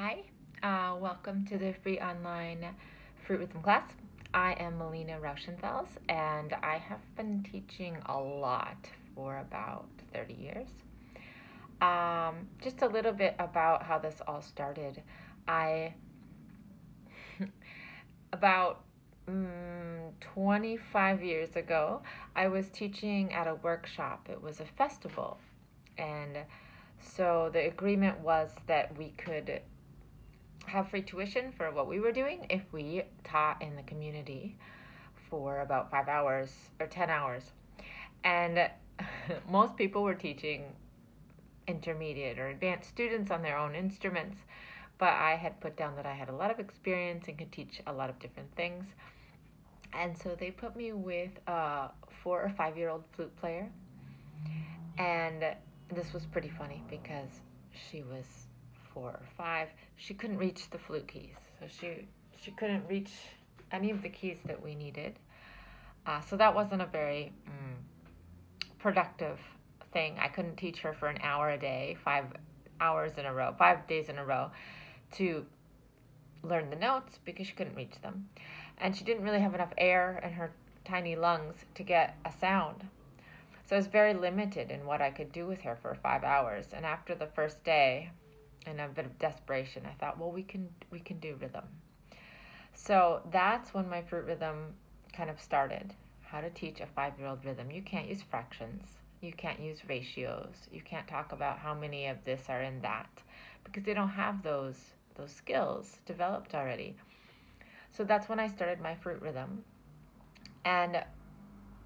Hi, welcome to the free online fruit rhythm class. I am Melina Rauschenfels, and I have been teaching a lot for about 30 years. Just a little bit about how this all started. I, about 25 years ago, I was teaching at a workshop. It was a festival, and so the agreement was that we could have free tuition for what we were doing if we taught in the community for about 5 hours or 10 hours. And most people were teaching intermediate or advanced students on their own instruments, but I had put down that I had a lot of experience and could teach a lot of different things. And so they put me with a 4 or 5 year old flute player. And this was pretty funny because she was 4 or 5. She couldn't reach the flute keys, so she couldn't reach any of the keys that we needed. So that wasn't a very productive thing. I couldn't teach her for an hour a day, 5 hours in a row, 5 days in a row, to learn the notes because she couldn't reach them, and she didn't really have enough air in her tiny lungs to get a sound. So I was very limited in what I could do with her for 5 hours. And after the first day, in a bit of desperation, I thought, well, we can do rhythm. So that's when my fruit rhythm kind of started. How to teach a 5-year-old rhythm. You can't use fractions. You can't use ratios. You can't talk about how many of this are in that because they don't have those skills developed already. So that's when I started my fruit rhythm. And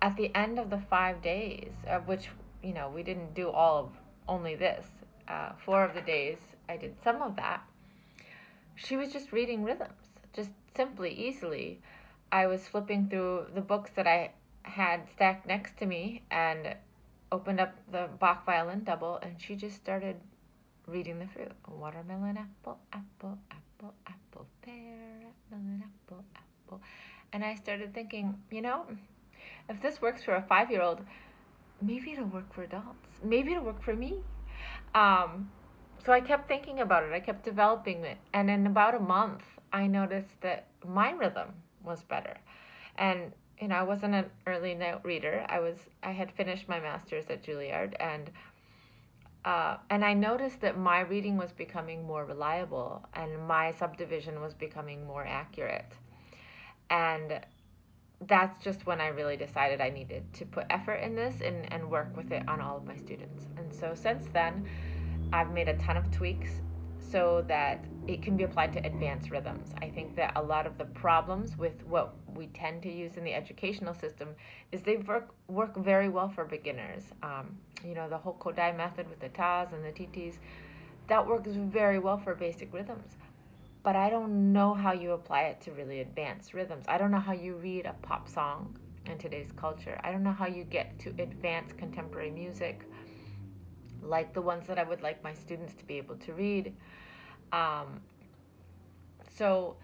at the end of the 5 days, of which, we didn't do all of only this, 4 of the days I did some of that, she was just reading rhythms, just simply, easily. I was flipping through the books that I had stacked next to me and opened up the Bach violin double, and she just started reading the fruit. Watermelon, apple, apple, apple, apple, pear, melon, apple, apple. And I started thinking, if this works for a 5-year-old, maybe it'll work for adults. Maybe it'll work for me. So I kept thinking about it. I kept developing it. And in about a month, I noticed that my rhythm was better. And, I wasn't an early note reader. I had finished my master's at Juilliard, and I noticed that my reading was becoming more reliable and my subdivision was becoming more accurate. And that's just when I really decided I needed to put effort in this and work with it on all of my students. And so since then, I've made a ton of tweaks so that it can be applied to advanced rhythms. I think that a lot of the problems with what we tend to use in the educational system is they work very well for beginners. The whole Kodai method with the tas and the titis, that works very well for basic rhythms. But I don't know how you apply it to really advanced rhythms. I don't know how you read a pop song in today's culture. I don't know how you get to advanced contemporary music like the ones that I would like my students to be able to read. So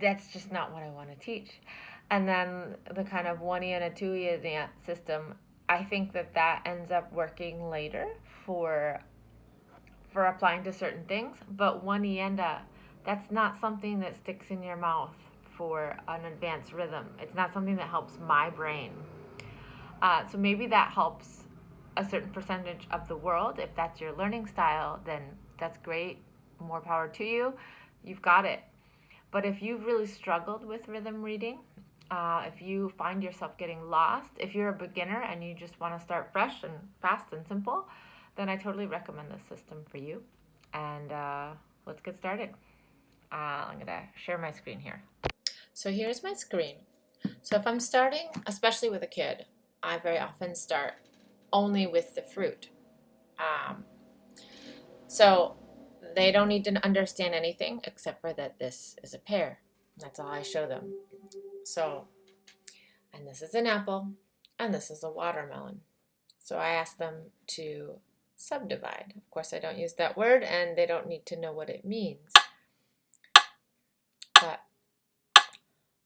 that's just not what I want to teach. And then the kind of 1E and a 2E dance system, I think that ends up working later for applying to certain things. But 1E that's not something that sticks in your mouth for an advanced rhythm. It's not something that helps my brain. So maybe that helps a certain percentage of the world. If that's your learning style, then that's great. More power to you. You've got it. But if you've really struggled with rhythm reading, if you find yourself getting lost, if you're a beginner and you just want to start fresh and fast and simple, then I totally recommend this system for you. And let's get started. I'm going to share my screen here. So here's my screen. So if I'm starting, especially with a kid, I very often start only with the fruit. So they don't need to understand anything except for that this is a pear. That's all I show them. So, and this is an apple, and this is a watermelon. So I ask them to subdivide. Of course, I don't use that word, and they don't need to know what it means. But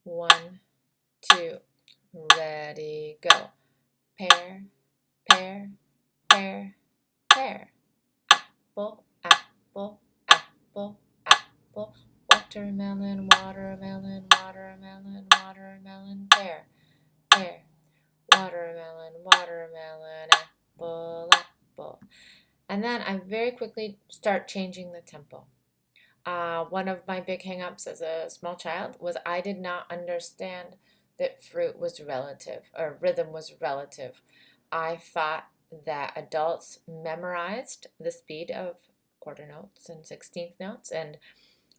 1, 2, ready, go. Pear, pear, pear, pear. Apple, apple, apple, apple, watermelon, watermelon, watermelon, watermelon, pear, pear, watermelon, watermelon, apple, apple. And then I very quickly start changing the tempo. One of my big hang-ups as a small child was I did not understand that fruit was relative or rhythm was relative. I thought that adults memorized the speed of quarter notes and 16th notes and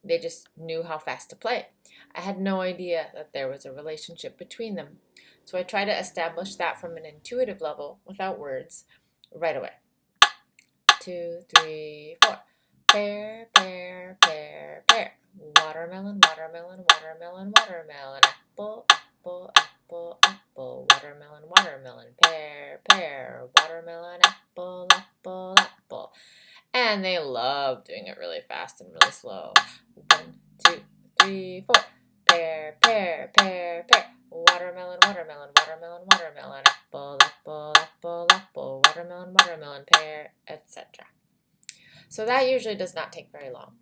they just knew how fast to play. I had no idea that there was a relationship between them. So I try to establish that from an intuitive level without words right away. 2, 3, 4. Pear, pear, pear, pear. Watermelon, watermelon, watermelon, watermelon. Apple, apple, apple, apple. Watermelon, watermelon. Pear, pear. Watermelon, apple, apple, apple. And they love doing it really fast and really slow. 1, 2, 3, 4. Pear, pear, pear, pear. Watermelon, watermelon, watermelon, watermelon. Apple, apple, apple, apple. Watermelon, watermelon, pear, etc. So that usually does not take very long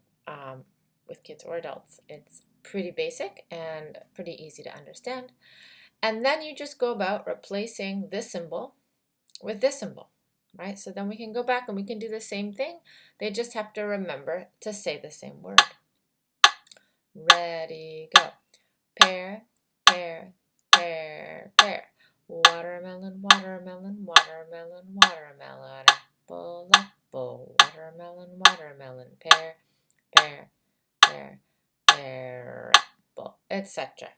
with kids or adults. It's pretty basic and pretty easy to understand. And then you just go about replacing this symbol with this symbol, right? So then we can go back and we can do the same thing. They just have to remember to say the same word. Ready, go. Pear, pear, pear, pear. Watermelon, watermelon, watermelon, watermelon. Apple, apple. Watermelon, watermelon. Pear, pear, pear, pear, apple, etc.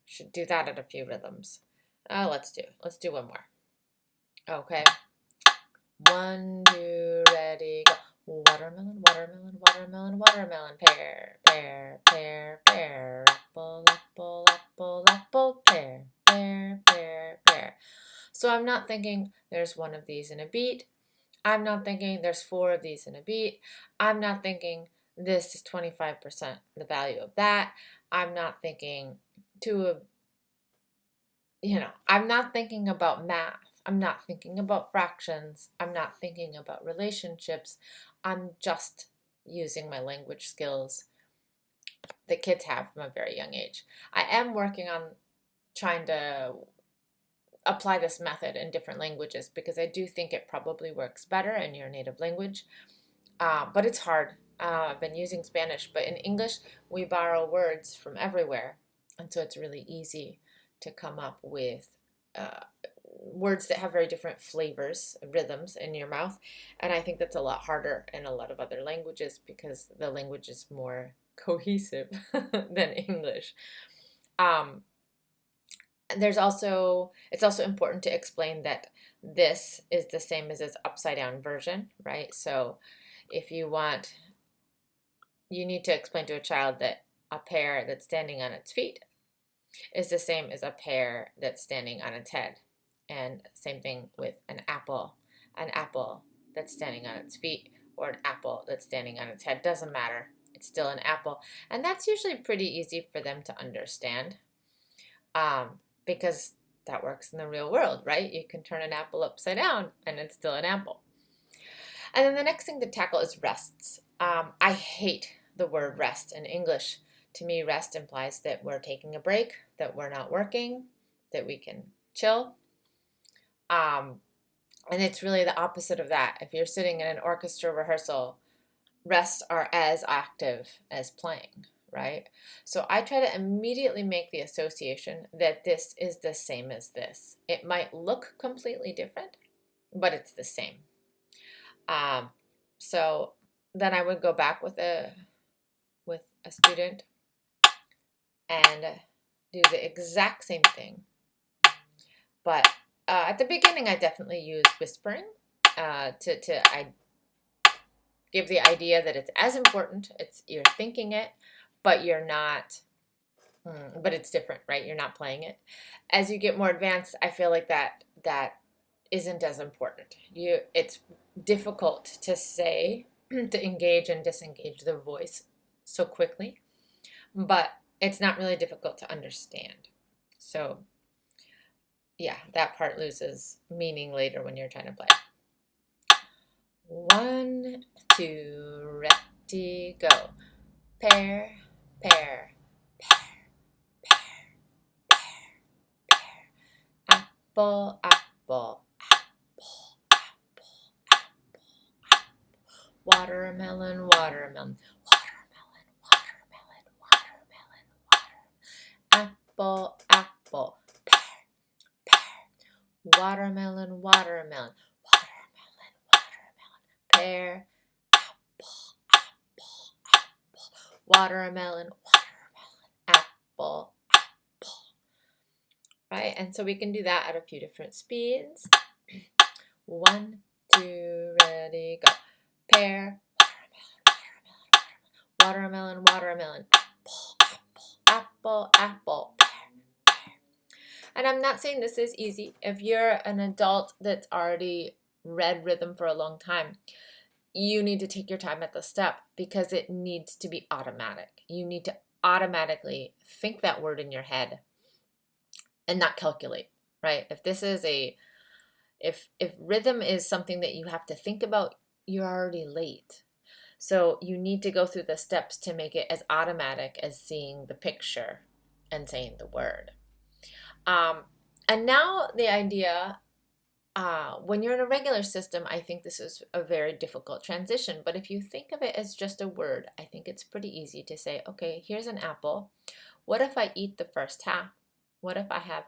Should do that at a few rhythms. Let's do one more. Okay. 1, 2, ready, go. Watermelon, watermelon, watermelon, watermelon, pear, pear, pear, pear, apple, apple, apple, apple, pear, pear, pear, pear. So I'm not thinking there's one of these in a beat. I'm not thinking there's 4 of these in a beat. I'm not thinking this is 25% the value of that. I'm not thinking I'm not thinking about math. I'm not thinking about fractions. I'm not thinking about relationships. I'm just using my language skills that kids have from a very young age. I am working on trying to apply this method in different languages because I do think it probably works better in your native language, but it's hard. I've been using Spanish, but in English, we borrow words from everywhere, and so it's really easy to come up with words that have very different flavors, rhythms in your mouth. And I think that's a lot harder in a lot of other languages because the language is more cohesive than English. It's also important to explain that this is the same as its upside down version, right? So if you need to explain to a child that a pear that's standing on its feet is the same as a pear that's standing on its head. And same thing with an apple that's standing on its feet or an apple that's standing on its head. Doesn't matter. It's still an apple. And that's usually pretty easy for them to understand because that works in the real world, right? You can turn an apple upside down and it's still an apple. And then the next thing to tackle is rests. I hate the word rest in English. To me, rest implies that we're taking a break, that we're not working, that we can chill. And it's really the opposite of that. If you're sitting in an orchestra rehearsal, rests are as active as playing, right? So I try to immediately make the association that this is the same as this. It might look completely different, but it's the same. So then I would go back with a student and do the exact same thing. But at the beginning, I definitely use whispering to give the idea that it's as important. You're thinking it, but you're not. But it's different, right? You're not playing it. As you get more advanced, I feel like that isn't as important. It's difficult to say, to engage and disengage the voice so quickly, but it's not really difficult to understand. So yeah, that part loses meaning later when you're trying to play. 1, 2, ready, go. Pear, pear, apple, apple, watermelon, watermelon, watermelon, watermelon, watermelon, apple, apple, watermelon, watermelon, watermelon, watermelon, pear, watermelon, watermelon, apple, apple. Right? And so we can do that at a few different speeds. 1, 2, ready, go. Pear, watermelon, watermelon, watermelon, apple, apple, apple, pear. And I'm not saying this is easy. If you're an adult that's already read rhythm for a long time, you need to take your time at the step because it needs to be automatic. You need to automatically think that word in your head and not calculate, right? If rhythm is something that you have to think about, you're already late. So you need to go through the steps to make it as automatic as seeing the picture and saying the word. And now the idea, when you're in a regular system, I think this is a very difficult transition. But if you think of it as just a word, I think it's pretty easy to say, okay, here's an apple. What if I eat the first half? What if I have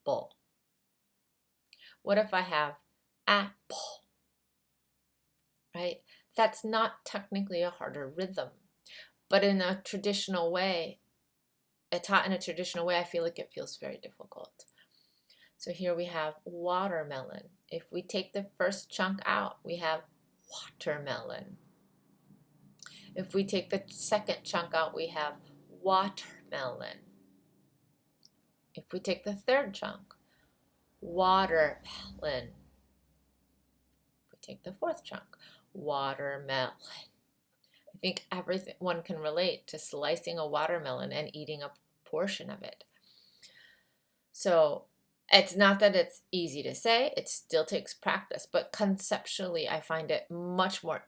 apple? What if I have apple? Right? That's not technically a harder rhythm. But in a traditional way, taught in a traditional way, I feel like it feels very difficult. So here we have watermelon. If we take the first chunk out, we have watermelon. If we take the second chunk out, we have watermelon. If we take the third chunk, watermelon. If we take the fourth chunk, watermelon. I think everyone can relate to slicing a watermelon and eating a portion of it. So it's not that it's easy to say, it still takes practice, but conceptually I find it much more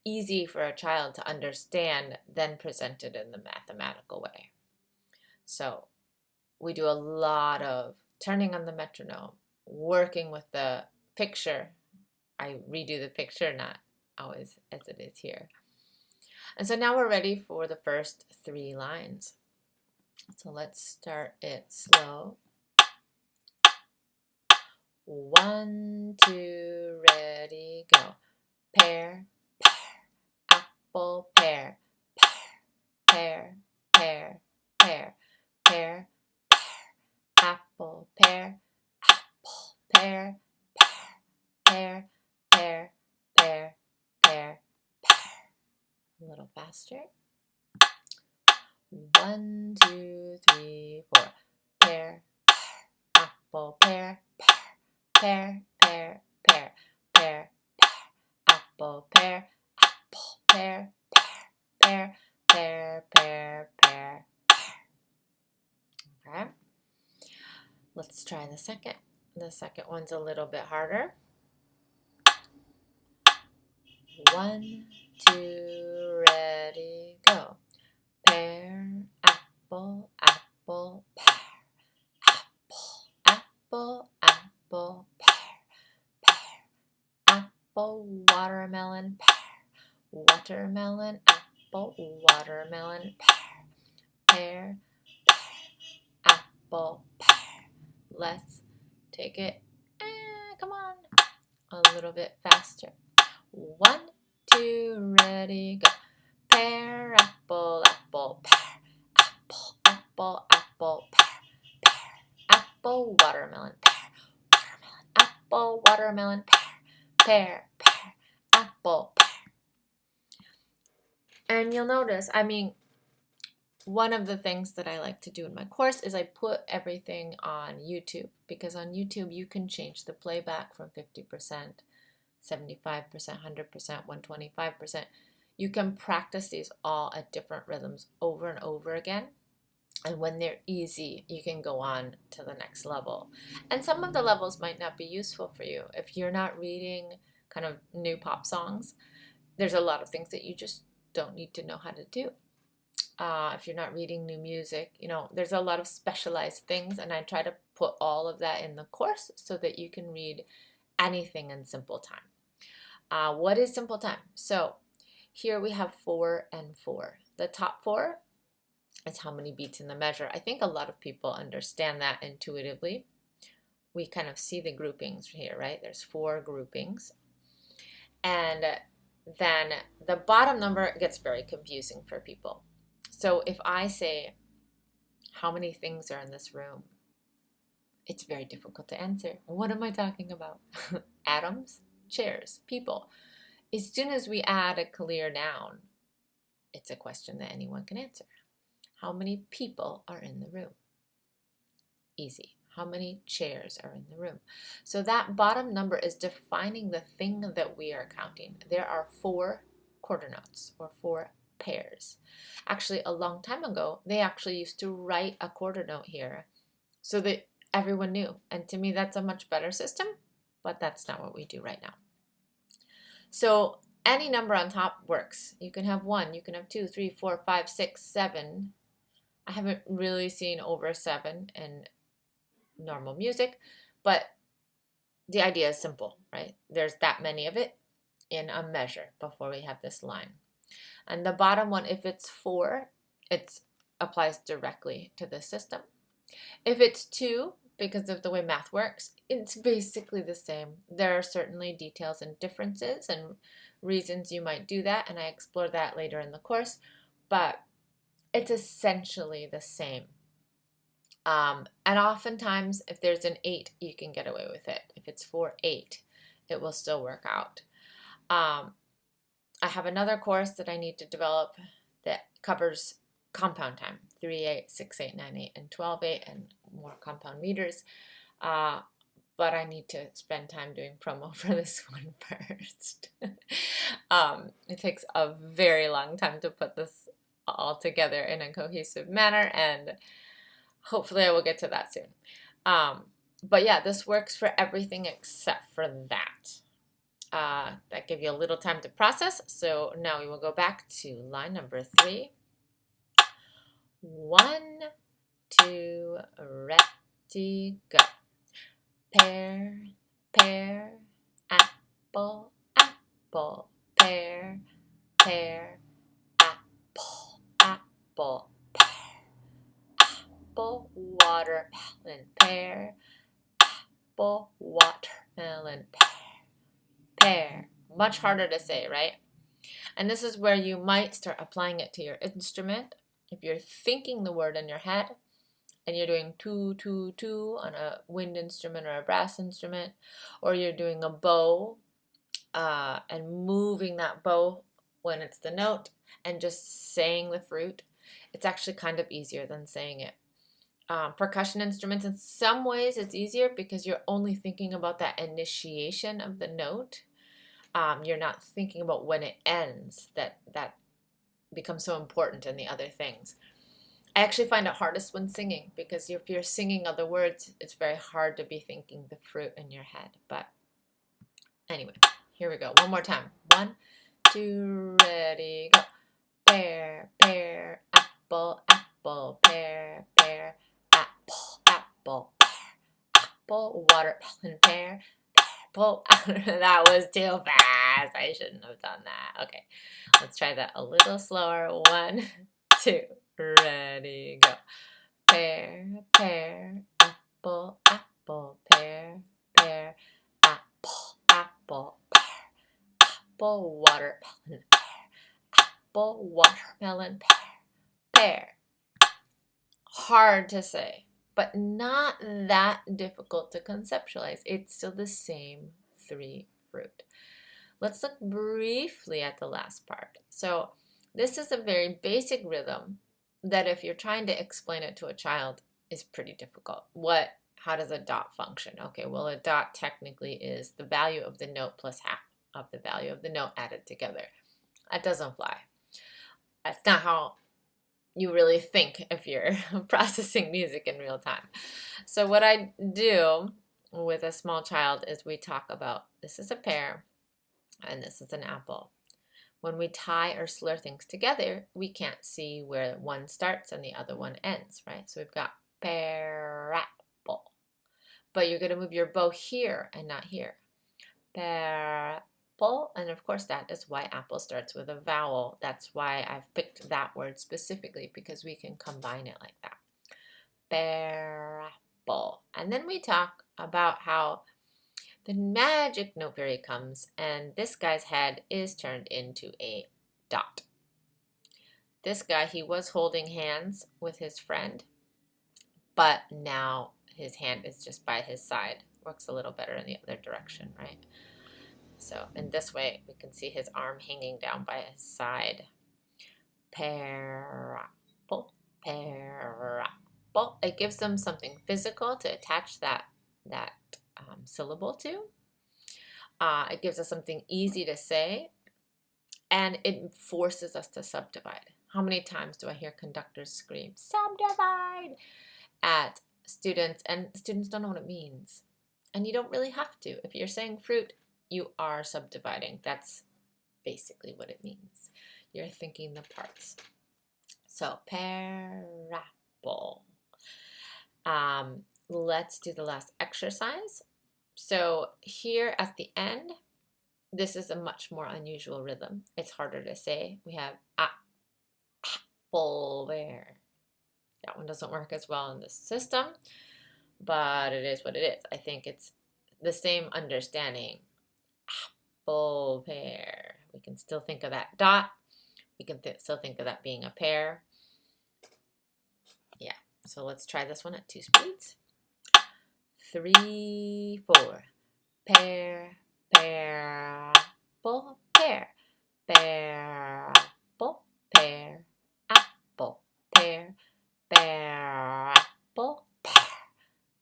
easy for a child to understand than presented in the mathematical way. So we do a lot of turning on the metronome, working with the picture. I redo the picture, not always as it is here. And so now we're ready for the first 3 lines. So let's start it slow. 1, 2, ready, go. Pear, pear, apple, pear, pear, pear, pear, pear, pear, apple, pear, apple, pear, pear, pear, pear, pear, pear. A little faster. 1, 2, 3, 4. Pear, apple, pear, pear, pear, pear, pear, apple, pear, pear, pear, pear, pear, pear. Okay. Let's try the second. The second one's a little bit harder. 1, 2, ready, go. Pear, apple, apple, pear. Apple, apple, pear, pear. Apple, watermelon, pear. Watermelon, apple, watermelon, pear. Pear, pear, apple, pear. Let's take it, come on, a little bit faster. 1, 2, ready, go. Pear, apple, apple, pear. Apple, apple, apple, pear. Pear, apple, watermelon, pear. Watermelon, apple, watermelon, pear. Pear, pear, apple, pear. And you'll notice, one of the things that I like to do in my course is I put everything on YouTube, because on YouTube you can change the playback from 50%, 75%, 100%, 125%. You can practice these all at different rhythms over and over again. And when they're easy, you can go on to the next level. And some of the levels might not be useful for you. If you're not reading kind of new pop songs, there's a lot of things that you just don't need to know how to do. If you're not reading new music, there's a lot of specialized things, and I try to put all of that in the course so that you can read anything in simple time. What is simple time? So here we have 4 and 4. The top 4 is how many beats in the measure. I think a lot of people understand that intuitively. We kind of see the groupings here, right? There's 4 groupings. And then the bottom number gets very confusing for people. So if I say, how many things are in this room? It's very difficult to answer. What am I talking about? Atoms, chairs, people. As soon as we add a clear noun, it's a question that anyone can answer. How many people are in the room? Easy. How many chairs are in the room? So that bottom number is defining the thing that we are counting. There are 4 quarter notes, or 4 pairs. Actually, a long time ago, they actually used to write a quarter note here so that everyone knew. And to me, that's a much better system, but that's not what we do right now. So any number on top works. You can have 1, you can have 2, 3, 4, 5, 6, 7. I haven't really seen over 7 in normal music, but the idea is simple, right? There's that many of it in a measure before we have this line. And the bottom one, if it's 4, it applies directly to the system. If it's 2, because of the way math works, it's basically the same. There are certainly details and differences and reasons you might do that, and I explore that later in the course, but it's essentially the same. And oftentimes, if there's an 8, you can get away with it. If it's 4, 8, it will still work out. I have another course that I need to develop that covers compound time, 3, 8, 6, 8, 9, 8, and 12, 8, and more compound meters. But I need to spend time doing promo for this one first. It takes a very long time to put this all together in a cohesive manner, and hopefully I will get to that soon. But yeah, this works for everything except for that. That gives you a little time to process. So now we will go back to line number 3. 1, 2, ready, go. Pear, pear, apple, apple, pear, pear, apple, apple, pear, apple, watermelon, pear, apple, watermelon, pear, pear. Much harder to say, right? And this is where you might start applying it to your instrument. If you're thinking the word in your head, and you're doing 2, 2, 2 on a wind instrument or a brass instrument, or you're doing a bow and moving that bow when it's the note and just saying the fruit, it's actually kind of easier than saying it. Percussion instruments, in some ways it's easier because you're only thinking about that initiation of the note. You're not thinking about when it ends. That becomes so important in the other things. I actually find it hardest when singing, because if you're singing other words, it's very hard to be thinking the fruit in your head. But anyway, here we go. One more time. 1, 2, ready, go. Pear, pear, apple, apple, pear, pear, apple, apple, pear, apple, watermelon, pear, apple. That was too fast. I shouldn't have done that. Okay, let's try that a little slower. 1, 2. Ready, go. Pear, pear, apple, apple, pear, pear, apple, apple, pear, apple, watermelon, pear, apple, watermelon, pear, pear. Hard to say, but not that difficult to conceptualize. It's still the same 3 fruit. Let's look briefly at the last part. So this is a very basic rhythm that if you're trying to explain it to a child is pretty difficult. How does a dot function? Okay, well, a dot technically is the value of the note plus half of the value of the note added together. That doesn't fly. That's not how you really think if you're processing music in real time. So what I do with a small child is we talk about, this is a pear and this is an apple. When we tie or slur things together, we can't see where one starts and the other one ends, right? So we've got pear apple. But you're going to move your bow here and not here. Pear apple. And of course, that is why apple starts with a vowel. That's why I've picked that word specifically, because we can combine it like that. Pear apple. And then we talk about how the magic note fairy comes and this guy's head is turned into a dot. This guy, he was holding hands with his friend, but now his hand is just by his side. Works a little better in the other direction, right? So in this way, we can see his arm hanging down by his side. Pear apple, pear apple. It gives them something physical to attach that syllable to. It gives us something easy to say, and it forces us to subdivide. How many times do I hear conductors scream, subdivide, at students, and students don't know what it means. And you don't really have to. If you're saying fruit, you are subdividing. That's basically what it means. You're thinking the parts. So, pear apple. Let's do the last exercise. So here at the end, this is a much more unusual rhythm. It's harder to say. We have apple there. That one doesn't work as well in this system, but it is what it is. I think it's the same understanding. Apple pear. We can still think of that dot. We can still think of that being a pear. Yeah, so let's try this one at 2 speeds. 3, 4. Pear, pear, apple, pear. Pear, apple, pear, apple, pear. Pear, apple, pear.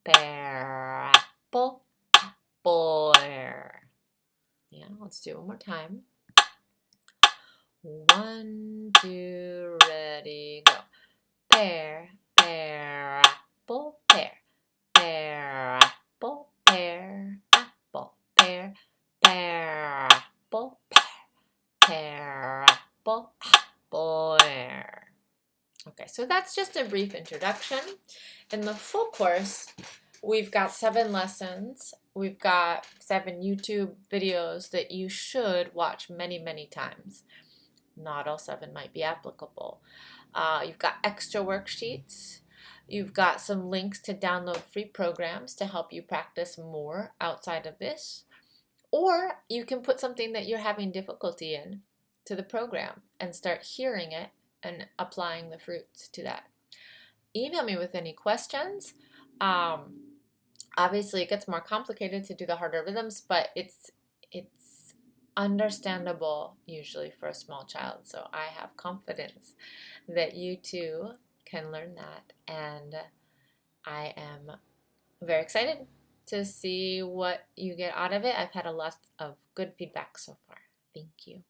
Pear, apple, apple, pear. Yeah, let's do it one more time. 1, 2, ready, go. Pear, pear, apple, pear. Pear, apple, pear, apple, pear. Pear, apple, pear. Pear, apple, apple, pear. Okay, so that's just a brief introduction. In the full course, we've got 7 lessons. We've got 7 YouTube videos that you should watch many, many times. Not all 7 might be applicable. You've got extra worksheets. You've got some links to download free programs to help you practice more outside of this. Or you can put something that you're having difficulty in to the program and start hearing it and applying the fruits to that. Email me with any questions. Obviously, it gets more complicated to do the harder rhythms, but it's understandable usually for a small child. So I have confidence that you too can learn that. And I am very excited to see what you get out of it. I've had a lot of good feedback so far. Thank you.